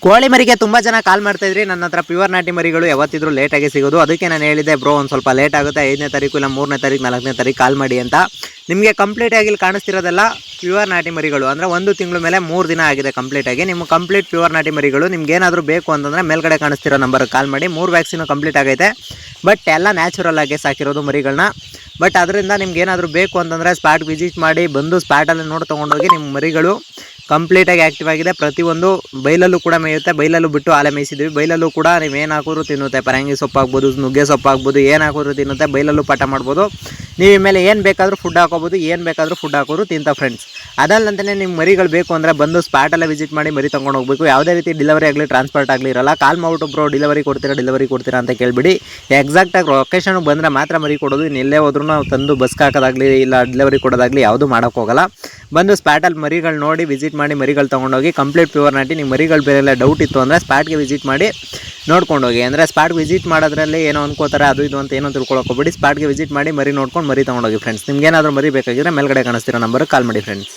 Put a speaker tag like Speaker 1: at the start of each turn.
Speaker 1: ಕೋಳಿ ಮರಿಗೆ ತುಂಬ ಜನ ಕಾಲ್ ಮಾಡ್ತಾ ಇದ್ರಿ, ನನ್ನ ಹತ್ರ ಪ್ಯೂರ್ ನಾಟಿ ಮರಿಗಳು ಯಾವತ್ತಿದ್ರೂ ಲೇಟಾಗಿ ಸಿಗೋದು. ಅದಕ್ಕೆ ನಾನು ಹೇಳಿದೆ ಬ್ರೋ ಒಂದು ಸ್ವಲ್ಪ ಲೇಟ್ ಆಗುತ್ತೆ, 5ನೇ ತಾರೀಕು ಇಲ್ಲ 3ನೇ ತಾರೀಕು 4ನೇ ತಾರೀಕು ಕಾಲ್ ಮಾಡಿ ಅಂತ. ನಿಮಗೆ ಕಂಪ್ಲೀಟಾಗಿ ಇಲ್ಲಿ ಕಾಣಿಸ್ತಿರೋದೆಲ್ಲ ಪ್ಯೂರ್ ನಾಟಿ ಮರಿಗಳು. ಅಂದರೆ 1 ತಿಂಗಳು ಮೇಲೆ 3 ದಿನ ಆಗಿದೆ ಕಂಪ್ಲೀಟಾಗಿ. ನಿಮ್ಮ ಕಂಪ್ಲೀಟ್ ಪ್ಯೂರ್ ನಾಟಿ ಮರಿಗಳು ನಿಮ್ಗೆ ಏನಾದರೂ ಬೇಕು ಅಂತಂದರೆ ಮೇಲ್ಗಡೆ ಕಾಣಿಸ್ತಿರೋ ನಂಬರ್ಗೆ ಕಾಲ್ ಮಾಡಿ. 3 ವ್ಯಾಕ್ಸಿನು ಕಂಪ್ಲೀಟ್ ಆಗೈತೆ, ಬಟ್ ಎಲ್ಲ ನ್ಯಾಚುರಲ್ ಆಗಿ ಸಾಕಿರೋದು ಮರಿಗಳನ್ನ. ಬಟ್ ಅದರಿಂದ ನಿಮ್ಗೆ ಏನಾದರೂ ಬೇಕು ಅಂತಂದರೆ ಸ್ಪಾಟ್ ವಿಸಿಟ್ ಮಾಡಿ, ಬಂದು ಸ್ಪಾಟಲ್ಲಿ ನೋಡಿ ತೊಗೊಂಡೋಗಿ. ನಿಮ್ಮ ಮರಿಗಳು ಕಂಪ್ಲೀಟಾಗಿ ಆ್ಯಕ್ಟಿವ್ ಆಗಿದೆ. ಪ್ರತಿಯೊಂದು ಬೈಲಲ್ಲೂ ಕೂಡ ಮೇಯುತ್ತೆ, ಬೈಲಲ್ಲೂ ಬಿಟ್ಟು ಆಲೆ ಮೇಯಿಸಿದ್ವಿ. ಬೈಲಲ್ಲೂ ಕೂಡ ನೀವು ಏನು ಹಾಕಿದ್ರು ತಿನ್ನುತ್ತೆ. ಪರಂಗಿ ಸೊಪ್ಪು ಆಗ್ಬೋದು, ನುಗ್ಗೆ ಸೊಪ್ಪು ಆಗ್ಬೋದು, ಏನು ಹಾಕಿದ್ರು ತಿನ್ನುತ್ತೆ. ಬೈಲಲ್ಲೂ ಪಾಠ ಮಾಡ್ಬೋದು. ನೀವು ಮೇಲೆ ಏನು ಬೇಕಾದರೂ ಫುಡ್ ಹಾಕೋಬೋದು, ಏನು ಬೇಕಾದರೂ ಫುಡ್ ಹಾಕೋರು ತಿಂತ ಫ್ರೆಂಡ್ಸ್. ಅದಲ್ಲಂತಲೇ ನಿಮ್ಮ ಮರಿಗಳು ಬೇಕು ಅಂದರೆ ಬಂದು ಸ್ಪಾಟಲ್ಲೇ ವಿಸಿಟ್ ಮಾಡಿ ಮರಿ ತೊಗೊಂಡು ಹೋಗಬೇಕು. ಯಾವುದೇ ರೀತಿ ಡೆಲಿವರಿ ಆಗಲಿ ಟ್ರಾನ್ಸ್ಪೋರ್ಟ್ ಆಗಲಿ ಇರಲ್ಲ. ಕಾಲ್ ಮಾಡ್ಬಿಟ್ಟು ಬ್ರೋ ಡೆಲಿವರಿ ಕೊಡ್ತೀರಾ ಅಂತ ಕೇಳಿಬಿಡಿ. ಎಕ್ಸಾಕ್ಟಾಗಿ ಲೊಕೇಶನ್ಗೆ ಬಂದರೆ ಮಾತ್ರ ಮರಿ ಕೊಡೋದು. ಇನ್ನೆಲ್ಲೇ ಹೋದ್ರೂ ನಾವು ತಂದು ಬಸ್ಗೆ ಹಾಕೋದಾಗಲಿ ಇಲ್ಲ ಡೆಲಿವರಿ ಕೊಡೋದಾಗಲಿ ಯಾವುದೂ ಮಾಡೋಕ್ಕೋಗಲ್ಲ. ಬಂದು ಸ್ಪಾಟಲ್ಲಿ ಮರಿಗಳು ನೋಡಿ ವಿಸಿಟ್ ಮಾಡಿ ಮರಿಗಳು ತೊಗೊಂಡೋಗಿ. ಕಂಪ್ಲೀಟ್ ಪ್ಯೂರ್ ನಾಟಿ. ನಿಮ್ಮ ಮರಿಗಳು ಬೇರೆ ಡೌಟ್ ಇತ್ತು ಅಂದರೆ ಸ್ಪಾಟ್ಗೆ ವಿಸಿಟ್ ಮಾಡಿ ನೋಡ್ಕೊಂಡೋಗಿ. ಅಂದರೆ ಸ್ಪಾಟ್ಗೆ ವಿಸಿಟ್ ಮಾಡೋದ್ರಲ್ಲಿ ಏನೋ ಅನ್ಕೋತಾರೆ ಅದು ಇದು ಅಂತ ಏನೋ ತಿಳ್ಕೊಳಕ್ಕೋಗ್ಬಿಡಿ. ಸ್ಪಾಟ್ಗೆ ವಿಸಿಟ್ ಮಾಡಿ ಮರಿ ನೋಡ್ಕೊಂಡು ಮರಿ ತೊಗೊಂಡೋಗಿ ಫ್ರೆಂಡ್ಸ್. ನಿಮ್ಗೇನಾದರೂ ಮರಿ ಬೇಕಾಗಿದ್ರೆ ಮೇಲ್ಗಡೆ ಕಾಣಿಸ್ತಿರೋ ನಂಬರ್ಗೆ ಕಾಲ್ ಮಾಡಿ ಫ್ರೆಂಡ್ಸ್.